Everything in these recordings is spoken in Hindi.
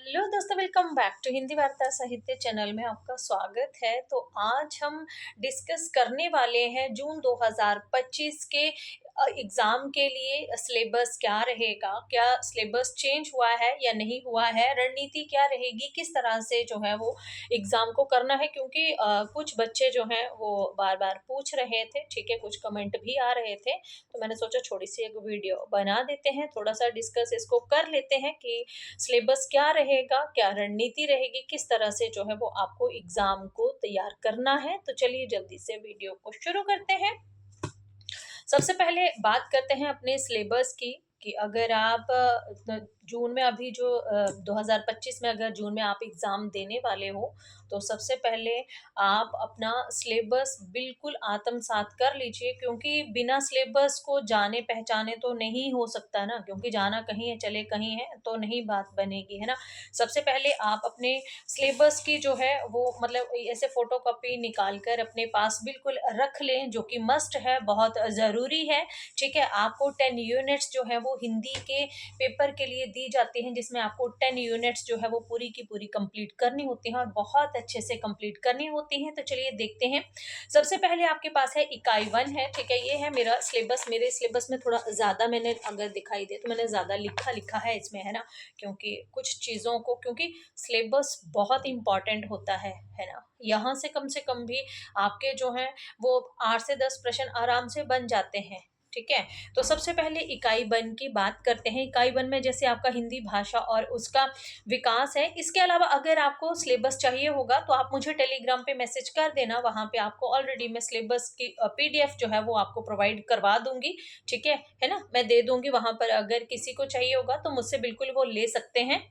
हेलो दोस्तों, वेलकम बैक टू हिंदी वार्ता साहित्य चैनल में आपका स्वागत है। तो आज हम डिस्कस करने वाले हैं जून 2025 के एग्जाम के लिए सिलेबस क्या रहेगा, क्या सिलेबस चेंज हुआ है या नहीं हुआ है, रणनीति क्या रहेगी, किस तरह से जो है वो एग्जाम को करना है। क्योंकि कुछ बच्चे जो हैं वो बार बार पूछ रहे थे, ठीक है, कुछ कमेंट भी आ रहे थे। तो मैंने सोचा छोटी सी एक वीडियो बना देते हैं, थोड़ा सा डिस्कस इसको कर लेते हैं कि सिलेबस क्या रहेगा, क्या रणनीति रहेगी, किस तरह से जो है वो आपको एग्जाम को तैयार करना है। तो चलिए जल्दी से वीडियो को शुरू करते हैं। सबसे पहले बात करते हैं अपने सिलेबस की कि अगर आप जून में अभी जो 2025 में अगर जून में आप एग्ज़ाम देने वाले हो, तो सबसे पहले आप अपना सिलेबस बिल्कुल आत्मसात कर लीजिए। क्योंकि बिना सिलेबस को जाने पहचाने तो नहीं हो सकता ना, क्योंकि जाना कहीं है चले कहीं है तो नहीं बात बनेगी, है ना। सबसे पहले आप अपने सिलेबस की जो है वो मतलब ऐसे फोटोकॉपी निकाल कर अपने पास बिल्कुल रख लें, जो कि मस्ट है, बहुत ज़रूरी है। ठीक है, आपको 10 यूनिट्स जो है वो हिंदी के पेपर के लिए दी जाती हैं, जिसमें आपको 10 यूनिट्स जो है वो पूरी की पूरी कंप्लीट करनी होती हैं और बहुत अच्छे से कंप्लीट करनी होती हैं। तो चलिए देखते हैं। सबसे पहले आपके पास है इकाई 1 है, ठीक है, ये है मेरा सिलेबस। मेरे सिलेबस में थोड़ा ज़्यादा मैंने अगर दिखाई दे तो मैंने ज़्यादा लिखा है इसमें, है ना। क्योंकि कुछ चीज़ों को, क्योंकि सिलेबस बहुत इंपॉर्टेंट होता है ना। यहाँ से कम भी आपके जो हैं वो 8 से 10 प्रश्न आराम से बन जाते हैं, ठीक है। तो सबसे पहले इकाई 1 की बात करते हैं। इकाई 1 में जैसे आपका हिंदी भाषा और उसका विकास है। इसके अलावा अगर आपको सिलेबस चाहिए होगा तो आप मुझे टेलीग्राम पे मैसेज कर देना, वहाँ पे आपको ऑलरेडी मैं सिलेबस की पीडीएफ जो है वो आपको प्रोवाइड करवा दूँगी, ठीक है ना? मैं दे दूँगी वहाँ पर, अगर किसी को चाहिए होगा तो मुझसे बिल्कुल वो ले सकते हैं।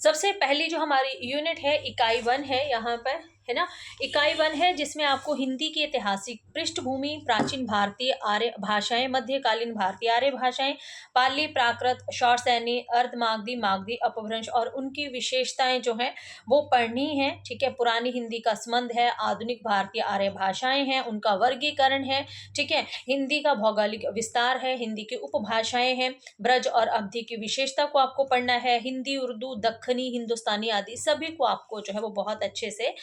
सबसे पहली जो हमारी यूनिट है इकाई 1 है यहाँ पर, है ना। इकाई 1 है जिसमें आपको हिंदी की ऐतिहासिक पृष्ठभूमि, प्राचीन भारतीय आर्य भाषाएं, मध्यकालीन भारतीय आर्य भाषाएं, पाली, प्राकृत, शौरसैनी, अर्धमागधी, मागधी, अपभ्रंश और उनकी विशेषताएं जो हैं वो पढ़नी है, ठीक है। पुरानी हिंदी का संबंध है, आधुनिक भारतीय आर्य भाषाएं हैं, उनका वर्गीकरण है, ठीक है। हिंदी का भौगोलिक विस्तार है, हिंदी की उपभाषाएं हैं, ब्रज और अवधि की विशेषता को आपको पढ़ना है। हिंदी, उर्दू, दक्खनी, हिंदुस्तानी आदि सभी को आपको जो है वो बहुत अच्छे से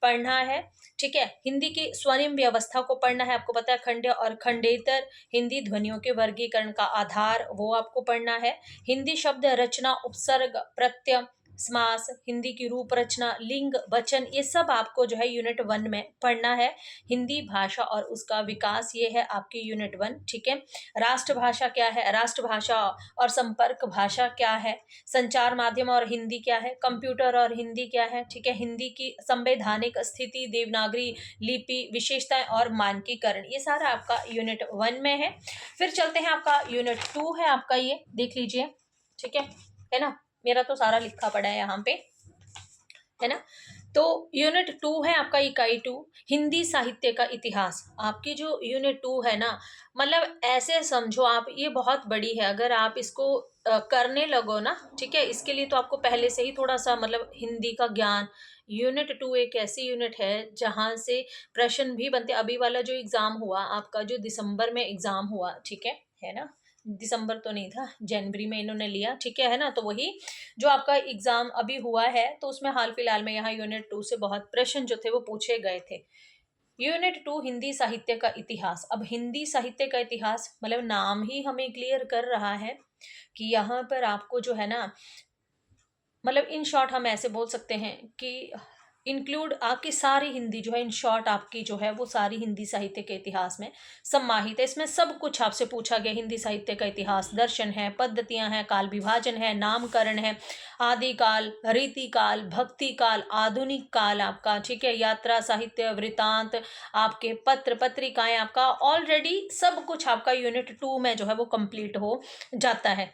पढ़ना है, ठीक है। हिंदी की स्वर्णिम व्यवस्था को पढ़ना है, आपको पता है खंड्य और खंडेतर हिंदी ध्वनियों के वर्गीकरण का आधार वो आपको पढ़ना है। हिंदी शब्द रचना, उपसर्ग, प्रत्यय, समास, हिंदी की रूप रचना, लिंग, वचन, ये सब आपको जो है यूनिट 1 में पढ़ना है। हिंदी भाषा और उसका विकास, ये है आपकी यूनिट 1, ठीक है। राष्ट्रभाषा क्या है, राष्ट्रभाषा और संपर्क भाषा क्या है, संचार माध्यम और हिंदी क्या है, कंप्यूटर और हिंदी क्या है, ठीक है। हिंदी की संवैधानिक स्थिति, देवनागरी लिपि, विशेषताएं और मानकीकरण, ये सारा आपका यूनिट 1 में है। फिर चलते हैं, आपका यूनिट 2 है, आपका ये देख लीजिए, ठीक है ना। मेरा तो सारा लिखा पड़ा है यहाँ पे, है ना। तो यूनिट 2 है आपका इकाई 2, हिंदी साहित्य का इतिहास। आपकी जो यूनिट 2 है ना, मतलब ऐसे समझो आप, ये बहुत बड़ी है। अगर आप इसको करने लगो ना, ठीक है, इसके लिए तो आपको पहले से ही थोड़ा सा मतलब हिंदी का ज्ञान। यूनिट 2 एक ऐसी यूनिट है जहाँ से प्रश्न भी बनते। अभी वाला जो एग्जाम हुआ आपका, जो दिसंबर में एग्जाम हुआ, ठीक है ना। दिसंबर तो नहीं था, जनवरी में इन्होंने लिया, ठीक है ना। तो वही जो आपका एग्जाम अभी हुआ है, तो उसमें हाल फिलहाल में यहाँ यूनिट 2 से बहुत प्रश्न जो थे वो पूछे गए थे। यूनिट 2 हिंदी साहित्य का इतिहास। अब हिंदी साहित्य का इतिहास मतलब नाम ही हमें क्लियर कर रहा है कि यहाँ पर आपको जो है ना, मतलब इन शॉर्ट हम ऐसे बोल सकते हैं कि इंक्लूड आपकी सारी हिंदी जो है, इन शॉर्ट आपकी जो है वो सारी हिंदी साहित्य के इतिहास में सम्माहित है। इसमें सब कुछ आपसे पूछा गया। हिंदी साहित्य का इतिहास, दर्शन है, पद्धतियां हैं, काल विभाजन है, नामकरण है, आदिकाल, रीतिकाल, भक्ति काल, आधुनिक काल आपका, ठीक है, यात्रा साहित्य, वृतांत, आपके पत्र पत्रिकाएं, आपका ऑलरेडी सब कुछ आपका यूनिट 2 में जो है वो कंप्लीट हो जाता है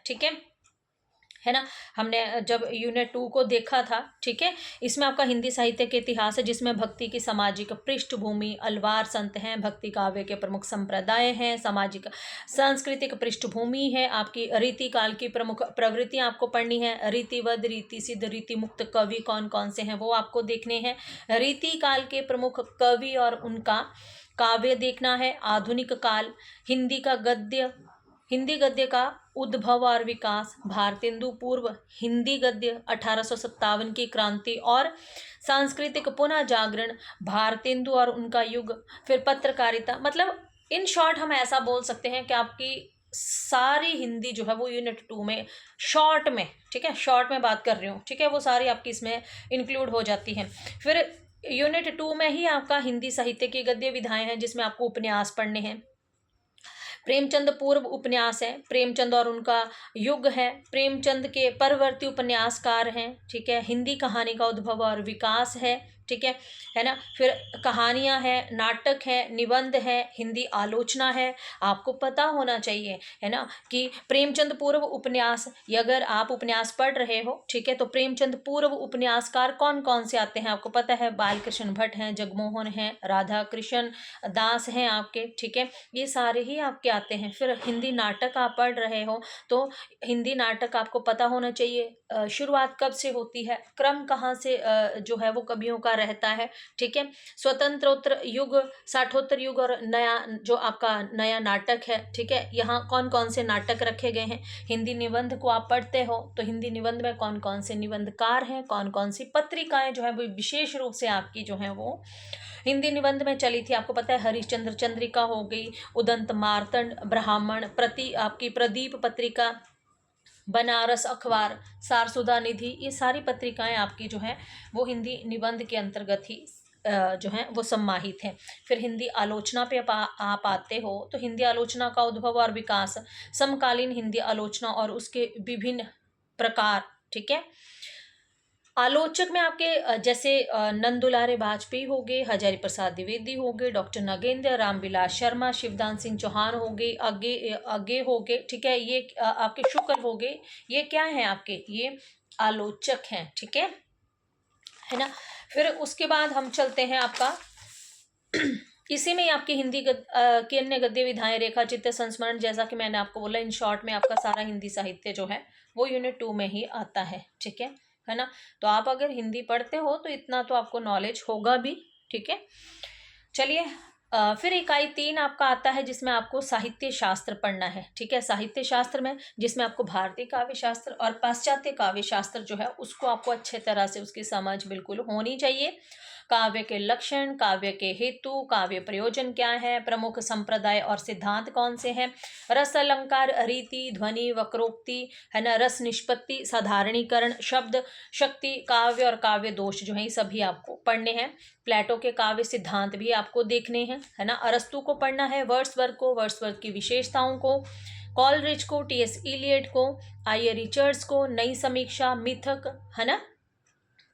ना। हमने जब यूनिट 2 को देखा था, ठीक है, इसमें आपका हिंदी साहित्य के इतिहास है, जिसमें भक्ति की सामाजिक पृष्ठभूमि, अलवार संत हैं, भक्ति काव्य के प्रमुख संप्रदाय हैं, सामाजिक सांस्कृतिक पृष्ठभूमि है, आपकी रीति काल की प्रमुख प्रवृत्तियां आपको पढ़नी है। रीतिवद, रीति सिद्ध, रीति मुक्त कवि कौन कौन से हैं वो आपको देखने हैं। रीति काल के प्रमुख कवि और उनका काव्य देखना है। आधुनिक काल, हिंदी का गद्य, हिंदी गद्य का उद्भव और विकास, भारतेंदु पूर्व हिंदी गद्य, 1857 की क्रांति और सांस्कृतिक पुनः जागरण, भारतेंदु और उनका युग, फिर पत्रकारिता। मतलब इन शॉर्ट हम ऐसा बोल सकते हैं कि आपकी सारी हिंदी जो है वो यूनिट 2 में शॉर्ट में, ठीक है, शॉर्ट में बात कर रही हूँ, ठीक है, वो सारी आपकी इसमें इंक्लूड हो जाती हैं। फिर यूनिट 2 में ही आपका हिंदी साहित्य की गद्य विधाएं हैं, जिसमें आपको उपन्यास पढ़ने हैं। प्रेमचंद पूर्व उपन्यास है, प्रेमचंद और उनका युग है, प्रेमचंद के परवर्ती उपन्यासकार हैं, ठीक है, हिंदी कहानी का उद्भव और विकास ठीक है ना। फिर कहानियां हैं, नाटक है, निबंध है, हिंदी आलोचना है। आपको पता होना चाहिए, है ना, कि प्रेमचंद पूर्व उपन्यास, ये अगर आप उपन्यास पढ़ रहे हो, ठीक है, तो प्रेमचंद पूर्व उपन्यासकार कौन कौन से आते हैं आपको पता है? बाल कृष्ण भट्ट हैं, जगमोहन हैं, राधा कृष्ण दास हैं आपके, ठीक है, ये सारे ही आपके आते हैं। फिर हिंदी नाटक आप पढ़ रहे हो तो हिंदी नाटक आपको पता होना चाहिए शुरुआत कब से होती है, क्रम कहाँ से जो है वो कवियों का रहता है, ठीक है। स्वतंत्रोत्तर युग, साठोत्तर युग और नया जो आपका नया नाटक है, ठीक है, यहाँ कौन कौन से नाटक रखे गए हैं। हिंदी निबंध को आप पढ़ते हो तो हिंदी निबंध में कौन कौन से निबंधकार हैं, कौन कौन सी पत्रिकाएं जो है वो विशेष रूप से आपकी जो है वो हिंदी निबंध में चली थी। आपको पता है हरिश्चंद्र चंद्रिका हो गई, उदंत मार्तंड, ब्राह्मण, आपकी प्रदीप पत्रिका, बनारस अखबार, सारसुधा निधि, ये सारी पत्रिकाएं आपकी जो है वो हिंदी निबंध के अंतर्गत ही जो है वो सम्माहित हैं। फिर हिंदी आलोचना पे आप आते हो तो हिंदी आलोचना का उद्भव और विकास, समकालीन हिंदी आलोचना और उसके विभिन्न प्रकार, ठीक है। आलोचक में आपके जैसे नंदुलारे वाजपेयी हो गए, हजारी प्रसाद द्विवेदी हो गए, डॉक्टर नगेंद्र, रामविलास शर्मा, शिवदान सिंह चौहान हो गए, आगे आगे हो गए, ठीक है, ये आपके शुक्ल हो गए। ये क्या है आपके? ये आलोचक हैं, ठीक है ना। फिर उसके बाद हम चलते हैं आपका इसी में ही आपकी हिंदी की अन्य गद्य विधाएं, रेखा चित्र, संस्मरण, जैसा कि मैंने आपको बोला इन शॉर्ट में आपका सारा हिंदी साहित्य जो है वो यूनिट 2 में ही आता है, ठीक है ना। तो आप अगर हिंदी पढ़ते हो तो इतना तो आपको नॉलेज होगा भी, ठीक है। चलिए फिर इकाई 3 आपका आता है जिसमें आपको साहित्य शास्त्र पढ़ना है, ठीक है। साहित्य शास्त्र में जिसमें आपको भारतीय काव्य शास्त्र और पाश्चात्य काव्य शास्त्र जो है उसको आपको अच्छे तरह से उसकी समझ बिल्कुल होनी चाहिए। काव्य के लक्षण, काव्य के हेतु, काव्य प्रयोजन क्या है, प्रमुख संप्रदाय और सिद्धांत कौन से हैं, रस अलंकार, रीति, ध्वनि, वक्रोक्ति, है ना, रस निष्पत्ति, साधारणीकरण, शब्द शक्ति, काव्य और काव्य दोष जो है सभी आपको पढ़ने हैं। प्लेटो के काव्य सिद्धांत भी आपको देखने हैं, है ना। अरस्तु को पढ़ना है, वर्ड्सवर्थ को, वर्ड्सवर्थ की विशेषताओं को, कॉलरिज को, टी.एस. इलियट को, आई. रिचर्ड्स को, नई समीक्षा, मिथक, है ना,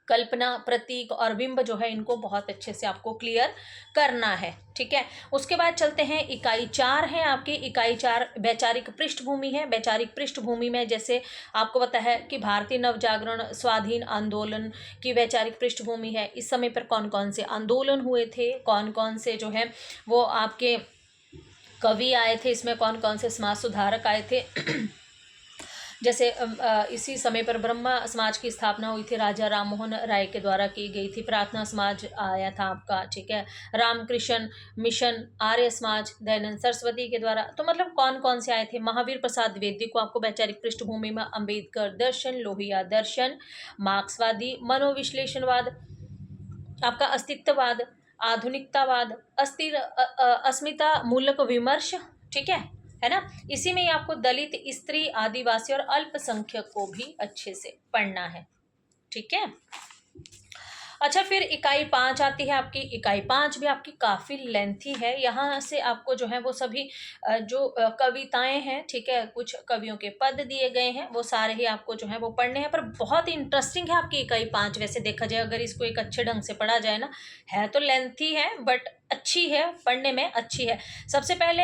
कल्पना, प्रतीक और बिंब जो है इनको बहुत अच्छे से आपको क्लियर करना है, ठीक है। उसके बाद चलते हैं इकाई 4 है आपकी। इकाई 4 वैचारिक पृष्ठभूमि है। वैचारिक पृष्ठभूमि में जैसे आपको पता है कि भारतीय नवजागरण स्वाधीन आंदोलन की वैचारिक पृष्ठभूमि है। इस समय पर कौन कौन से आंदोलन हुए थे, कौन कौन से जो है वो आपके कवि आए थे, इसमें कौन कौन से समाज सुधारक आए थे। जैसे इसी समय पर ब्रह्मा समाज की स्थापना हुई थी, राजा राममोहन राय के द्वारा की गई थी। प्रार्थना समाज आया था आपका, ठीक है, रामकृष्ण मिशन, आर्य समाज दयानंद सरस्वती के द्वारा। तो मतलब कौन कौन से आए थे? महावीर प्रसाद द्विवेदी को आपको वैचारिक पृष्ठभूमि में अम्बेडकर दर्शन, लोहिया दर्शन, मार्क्सवादी मनोविश्लेषणवाद, आपका अस्तित्ववाद, आधुनिकतावाद, अस्थिर अस्मिता मूलक विमर्श, ठीक है ना। इसी में ही आपको दलित, स्त्री, आदिवासी और अल्पसंख्यक को भी अच्छे से पढ़ना है, ठीक है। अच्छा, फिर इकाई 5 आती है आपकी। इकाई 5 भी आपकी काफ़ी लेंथी है। यहाँ से आपको जो है वो सभी जो कविताएं हैं, ठीक है, कुछ कवियों के पद दिए गए हैं, वो सारे ही आपको जो है वो पढ़ने हैं। पर बहुत ही इंटरेस्टिंग है आपकी इकाई 5 वैसे देखा जाए, अगर इसको एक अच्छे ढंग से पढ़ा जाए ना। है तो लेंथी है बट अच्छी है, पढ़ने में अच्छी है। सबसे पहले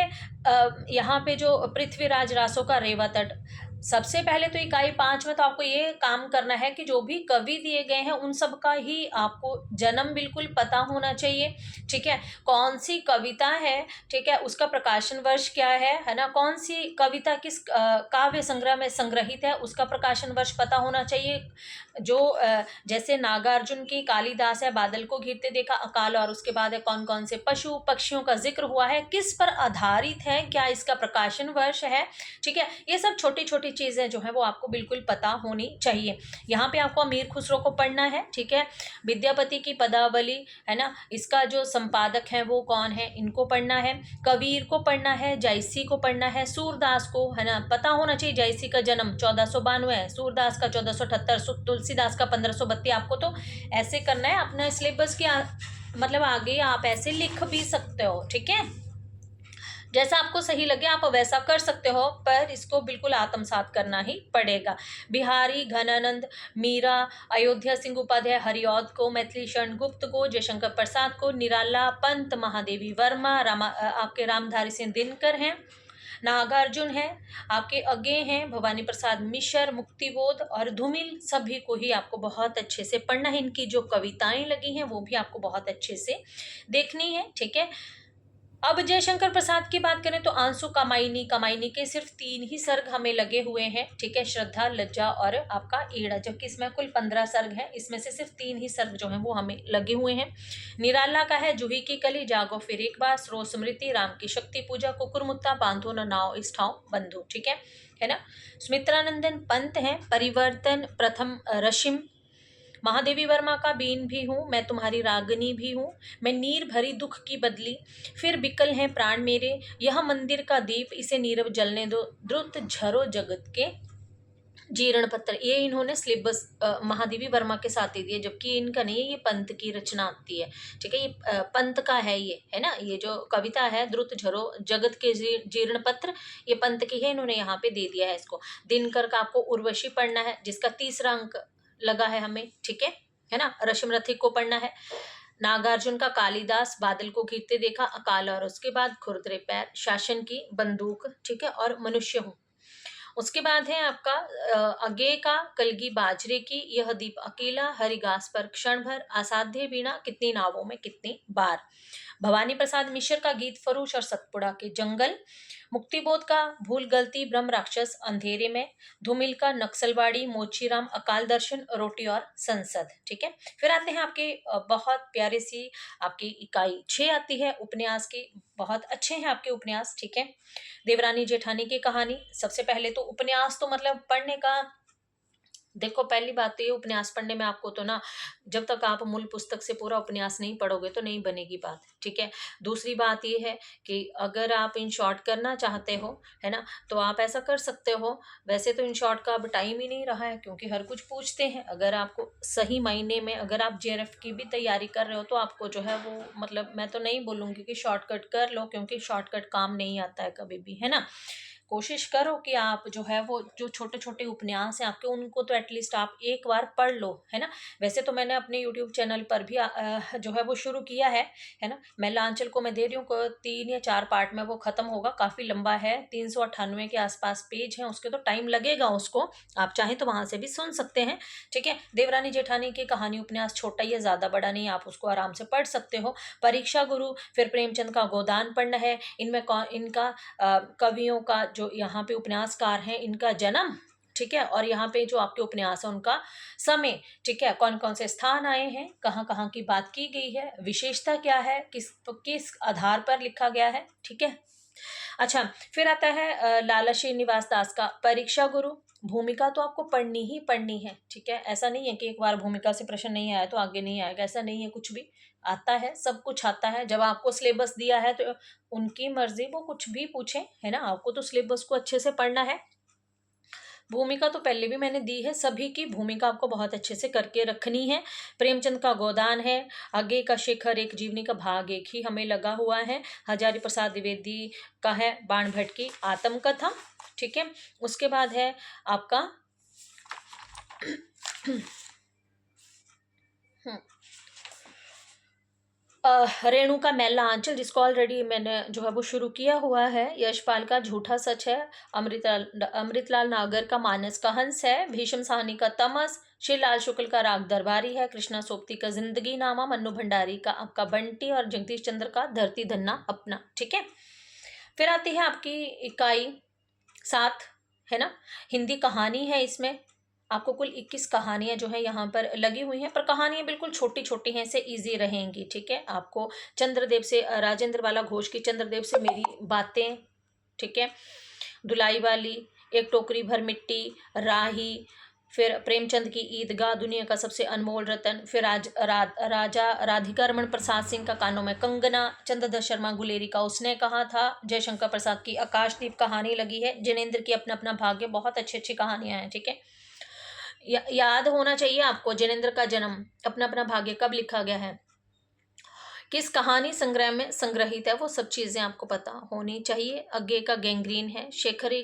यहाँ पे जो पृथ्वीराज रासो का रेवा तट, सबसे पहले तो इकाई 5 में तो आपको ये काम करना है कि जो भी कवि दिए गए हैं उन सब का ही आपको जन्म बिल्कुल पता होना चाहिए। ठीक है, कौन सी कविता है, ठीक है, उसका प्रकाशन वर्ष क्या है ना, कौन सी कविता किस काव्य संग्रह में संग्रहित है उसका प्रकाशन वर्ष पता होना चाहिए। जो जैसे नागार्जुन की कालिदास है बादल को घिरते देखा, अकाल, और उसके बाद है कौन कौन से पशु पक्षियों का जिक्र हुआ है, किस पर आधारित है, क्या इसका प्रकाशन वर्ष है। ठीक है, ये सब छोटी छोटी चीजें जो है वो आपको बिल्कुल पता होनी चाहिए। यहाँ पे आपको अमीर खुसरो को पढ़ना है। ठीक है, विद्यापति की पदावली है ना, इसका जो संपादक है वो कौन है, इनको पढ़ना है। कबीर को पढ़ना है, जायसी को पढ़ना है, सूरदास को है ना पता होना चाहिए, जायसी का जन्म 1492 है, सूरदास का 1478, तुलसीदास का 1532। आपको तो ऐसे करना है अपना सिलेबस के मतलब आगे आप ऐसे लिख भी सकते हो। ठीक है, जैसा आपको सही लगे आप वैसा कर सकते हो, पर इसको बिल्कुल आत्मसात करना ही पड़ेगा। बिहारी घनानंद, मीरा, अयोध्या सिंह उपाध्याय, हरिऔध को, मैथिली शरण गुप्त को, जयशंकर प्रसाद को, निराला, पंत, महादेवी वर्मा, आपके रामधारी सिंह दिनकर हैं, नागार्जुन है, आपके अगे हैं भवानी प्रसाद मिश्र, मुक्तिबोध और धूमिल, सभी को ही आपको बहुत अच्छे से पढ़ना है। इनकी जो कविताएं लगी हैं वो भी आपको बहुत अच्छे से देखनी है। ठीक है, अब जयशंकर प्रसाद की बात करें तो आंसू कामायनी, कामायनी के सिर्फ 3 ही सर्ग हमें लगे हुए हैं। ठीक है, श्रद्धा, लज्जा और आपका ईड़ा, जबकि इसमें कुल 15 सर्ग हैं, इसमें से सिर्फ 3 ही सर्ग जो हैं वो हमें लगे हुए हैं। निराला का है जूही की कली, जागो फिर एक बार, स्रो स्मृति, राम की शक्ति पूजा, कुकुरमुत्ता, बांधो न नाव इस ठाव बंधु। ठीक है ना। सुमित्रानंदन पंत है, परिवर्तन, प्रथम रशिम, महादेवी वर्मा का बीन भी हूँ, मैं तुम्हारी रागनी भी हूँ, मैं नीर भरी दुख की बदली, फिर बिकल हैं प्राण मेरे, यह मंदिर का दीप, इसे नीरव जलने दो, द्रुत झरो जगत के जीर्ण पत्थर। ये इन्होंने सिलेबस महादेवी वर्मा के साथ दे दिया, जबकि इनका नहीं है, ये पंत की रचना आती है। ठीक है, ये पंत का है, ये है ना, ये जो कविता है द्रुत झरो जगत के जीर्ण पत्र, ये पंत की है, इन्होंने यहाँ पे दे दिया है इसको। दिनकर का आपको उर्वशी पढ़ना है, जिसका 3रा अंक लगा है हमें। ठीक है ना। रश्मिरथी को पढ़ना है। नागार्जुन का कालिदास, बादल को घिरते देखा, अकाल, और उसके बाद खुरदरे पैर, शासन की बंदूक, ठीक है, और मनुष्य हूँ। उसके बाद है आपका अगे का कलगी बाजरे की, यह दीप अकेला, हरिघास पर क्षण भर, असाध्य बीणा, कितनी नावों में कितनी बार। भवानी प्रसाद मिश्र का गीत फरूश और सतपुड़ा के जंगल। मुक्तिबोध का भूल गलती, ब्रह्म राक्षस, अंधेरे में। धूमिल का नक्सलवाड़ी, मोचीराम, अकाल दर्शन, रोटी और संसद। ठीक है, फिर आते हैं आपके बहुत प्यारे सी आपकी इकाई 6 आती है उपन्यास की। बहुत अच्छे हैं आपके उपन्यास। ठीक है, देवरानी जेठानी की कहानी। सबसे पहले तो उपन्यास तो मतलब पढ़ने का, देखो पहली बात तो ये, उपन्यास पढ़ने में आपको तो ना, जब तक आप मूल पुस्तक से पूरा उपन्यास नहीं पढ़ोगे तो नहीं बनेगी बात। ठीक है, दूसरी बात ये है कि अगर आप इन शॉर्ट करना चाहते हो, है ना, तो आप ऐसा कर सकते हो। वैसे तो इन शॉर्ट का अब टाइम ही नहीं रहा है, क्योंकि हर कुछ पूछते हैं। अगर आपको सही मायने में, अगर आप जेआरएफ की भी तैयारी कर रहे हो, तो आपको जो है वो, मतलब मैं तो नहीं बोलूँगी कि शॉर्टकट कर लो, क्योंकि शॉर्टकट काम नहीं आता है कभी भी, है ना। कोशिश करो कि आप जो है वो जो छोटे छोटे उपन्यास हैं आपके, उनको तो एटलीस्ट आप एक बार पढ़ लो, है ना। वैसे तो मैंने अपने यूट्यूब चैनल पर भी जो है वो शुरू किया है ना। मैं लांचल को मैं दे रही हूँ 3 या 4 पार्ट में वो खत्म होगा, काफ़ी लंबा है, 398 के आसपास पेज हैं उसके, तो टाइम लगेगा उसको। आप चाहें तो वहाँ से भी सुन सकते हैं। ठीक है, देवरानी जेठानी की कहानी उपन्यास छोटा ही है, ज़्यादा बड़ा नहीं, आप उसको आराम से पढ़ सकते हो। परीक्षा गुरु, फिर प्रेमचंद का गोदान पढ़ना है। इनमें इनका कवियों का जो यहाँ पे उपन्यासकार हैं, इनका जन्म, ठीक है, और यहाँ पे जो आपके उपन्यास है उनका समय, ठीक है, कौन कौन से स्थान आए हैं, कहाँ कहाँ की बात की गई है, विशेषता क्या है, किस आधार पर लिखा गया है। ठीक है, अच्छा, फिर आता है लाला श्रीनिवास दास का परीक्षा गुरु। भूमिका तो आपको पढ़नी ही पढ़नी है। ठीक है, ऐसा नहीं है कि एक बार भूमिका से प्रश्न नहीं आया तो आगे नहीं आएगा, ऐसा नहीं है, कुछ भी आता है, सब कुछ आता है। जब आपको सिलेबस दिया है तो उनकी मर्जी, वो कुछ भी पूछे, है ना, आपको तो सिलेबस को अच्छे से पढ़ना है। भूमिका तो पहले भी मैंने दी है, सभी की भूमिका आपको बहुत अच्छे से करके रखनी है। प्रेमचंद का गोदान है। आगे का शेखर एक जीवनी का भाग 1 ही हमें लगा हुआ है। हजारी प्रसाद द्विवेदी का है बाण भट्ट की आत्मकथा। ठीक है, उसके बाद है आपका रेणुका मेला आंचल, जिसको ऑलरेडी मैंने जो है वो शुरू किया हुआ है। यशपाल का झूठा सच है। अमृतलाल नागर का मानस का हंस है। भीष्म साहनी का तमस। श्री लाल शुक्ल का राग दरबारी है। कृष्णा सोपती का जिंदगी नामा। मन्नू भंडारी का आपका बंटी। और जगदीश चंद्र का धरती धन्ना अपना। ठीक है, फिर आती है आपकी इकाई 7, है ना। हिंदी कहानी है इसमें। आपको कुल 21 कहानियां जो है यहाँ पर लगी हुई हैं, पर कहानियां बिल्कुल छोटी छोटी हैं, से इजी रहेंगी। ठीक है, आपको चंद्रदेव से, राजेंद्र वाला घोष की चंद्रदेव से मेरी बातें, ठीक है, धुलाई वाली, एक टोकरी भर मिट्टी, राही, फिर प्रेमचंद की ईदगाह, दुनिया का सबसे अनमोल रतन, फिर राजा राधिका रमन प्रसाद सिंह का कानों में कंगना, चंद्रधर शर्मा गुलेरी का उसने कहा था, जयशंकर प्रसाद की आकाशदीप कहानी लगी है, जिनेन्द्र की अपना अपना भाग्य। बहुत अच्छी अच्छी कहानियां हैं। ठीक है, याद होना चाहिए आपको जिनेन्द्र का जन्म, अपना अपना भाग्य कब लिखा गया है, किस कहानी संग्रह में संग्रहित है, वो सब चीजें आपको पता होनी चाहिए। अज्ञे का गैंग्रीन है। शेखर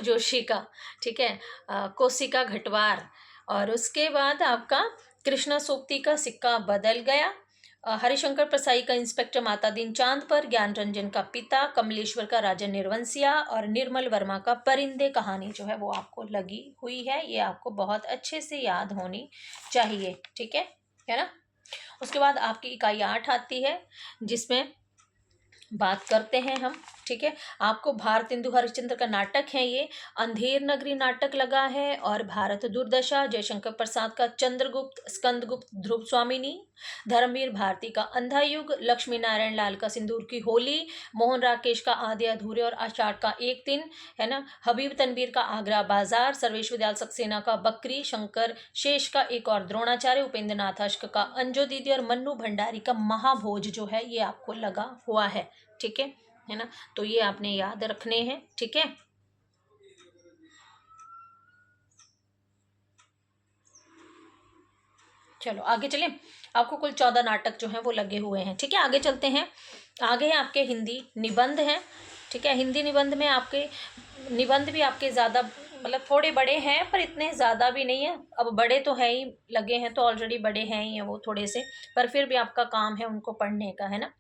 जोशी का, ठीक है, कोशिका घटवार। और उसके बाद आपका कृष्णा सोपती का सिक्का बदल गया। हरिशंकर प्रसाई का इंस्पेक्टर माता दिन चांद पर। ज्ञान रंजन का पिता। कमलेश्वर का राजा निर्वंशिया। और निर्मल वर्मा का परिंदे कहानी जो है वो आपको लगी हुई है। ये आपको बहुत अच्छे से याद होनी चाहिए। ठीक है ना। उसके बाद आपकी इकाई 8 आती है, जिसमें बात करते हैं हम। ठीक है, आपको भारतेंदु हरिश्चंद्र का नाटक है ये, अंधेर नगरी नाटक लगा है। और भारत दुर्दशा, जयशंकर प्रसाद का चंद्रगुप्त, स्कंदगुप्त, ध्रुव स्वामिनी, धर्मवीर भारती का अंधा युग, लक्ष्मी नारायण लाल का सिंदूर की होली, मोहन राकेश का आधे अधूरे और आषाढ़ का एक दिन, है ना, हबीब तनवीर का आगरा बाजार, सर्वेश विद्याल सक्सेना का बकरी, शंकर शेष का एक और द्रोणाचार्य, उपेंद्र नाथ अश्क का अंजो दीदी, और मन्नू भंडारी का महाभोज जो है ये आपको लगा हुआ है। ठीक है ना, तो ये आपने याद रखने हैं। ठीक है, चलो आगे चलें। आपको कुल 14 नाटक जो हैं वो लगे हुए हैं। ठीक है, आगे चलते हैं। आगे आपके हिंदी निबंध हैं। ठीक है, हिंदी निबंध में आपके निबंध भी आपके ज़्यादा, मतलब थोड़े बड़े हैं पर इतने ज़्यादा भी नहीं है। अब बड़े तो है ही, लगे हैं तो ऑलरेडी बड़े हैं ही हैं वो थोड़े से, पर फिर भी आपका काम है उनको पढ़ने का, है ना।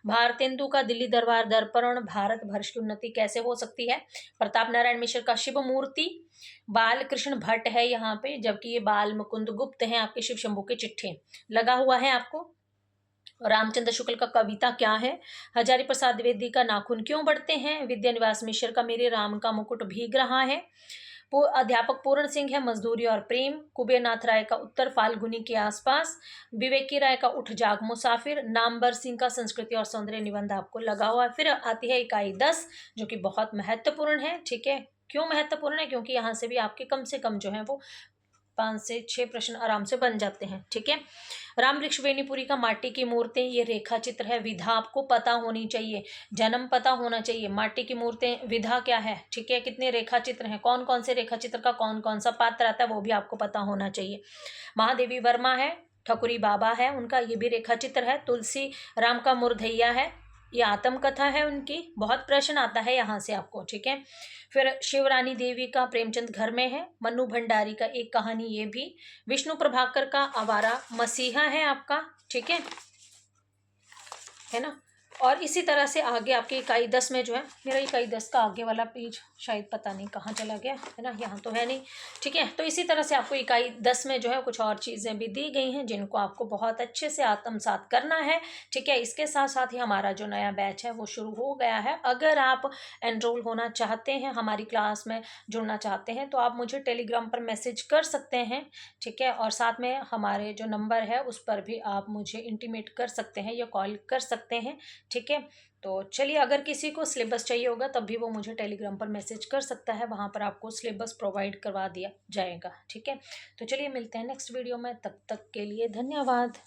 भारतेंदु का दिल्ली दरबार दर्पण, भारत भर्ष की उन्नति कैसे हो सकती है, प्रताप नारायण मिश्र का शिव मूर्ति, बाल कृष्ण भट्ट है यहाँ पे, जबकि ये बाल मुकुंद गुप्त हैं आपके शिव शंभू के चिट्ठे लगा हुआ है आपको। रामचंद्र शुक्ल का कविता क्या है, हजारी प्रसाद द्विवेदी का नाखून क्यों बढ़ते हैं, विद्यानिवास मिश्र का मेरे राम का मुकुट भीग रहा है, अध्यापक पूर्ण सिंह है मजदूरी और प्रेम, कुबेरनाथ राय का उत्तर फाल्गुनी के आसपास, विवेकी राय का उठ जाग मुसाफिर, नामबर सिंह का संस्कृति और सौंदर्य निबंध आपको लगा हुआ है। फिर आती है इकाई 10, जो कि बहुत महत्वपूर्ण है। ठीक है, क्यों महत्वपूर्ण है, क्योंकि यहाँ से भी आपके कम से कम जो है वो 5 से 6 प्रश्न आराम से बन जाते हैं। ठीक है, राम वृक्ष बेनीपुरी का माटी की मूर्तें, ये रेखा चित्र है। विधा आपको पता होनी चाहिए, जन्म पता होना चाहिए, माटी की मूर्तें विधा क्या है। ठीक है, कितने रेखा चित्र हैं, कौन कौन से रेखा चित्र का कौन कौन सा पात्र आता है वो भी आपको पता होना चाहिए। महादेवी वर्मा है, ठकुरी बाबा है उनका, ये भी रेखा चित्र है। तुलसी राम का मुरधैया है, ये आत्मकथा है उनकी, बहुत प्रश्न आता है यहाँ से आपको। ठीक है, फिर शिवरानी देवी का प्रेमचंद घर में है, मन्नू भंडारी का एक कहानी ये भी, विष्णु प्रभाकर का आवारा मसीहा है आपका। ठीक है ना। और इसी तरह से आगे आपकी इकाई 10 में जो है, मेरा इकाई 10 का आगे वाला पेज शायद पता नहीं कहाँ चला गया, है ना, यहाँ तो है नहीं। ठीक है, तो इसी तरह से आपको इकाई 10 में जो है कुछ और चीज़ें भी दी गई हैं, जिनको आपको बहुत अच्छे से आत्मसात करना है। ठीक है, इसके साथ साथ ही हमारा जो नया बैच है वो शुरू हो गया है। अगर आप एनरोल होना चाहते हैं, हमारी क्लास में जुड़ना चाहते हैं, तो आप मुझे टेलीग्राम पर मैसेज कर सकते हैं। ठीक है, और साथ में हमारे जो नंबर है उस पर भी आप मुझे इंटीमेट कर सकते हैं या कॉल कर सकते हैं। ठीक है, तो चलिए, अगर किसी को सिलेबस चाहिए होगा तब भी वो मुझे टेलीग्राम पर मैसेज कर सकता है, वहाँ पर आपको सिलेबस प्रोवाइड करवा दिया जाएगा। ठीक है, तो चलिए मिलते हैं नेक्स्ट वीडियो में, तब तक के लिए धन्यवाद।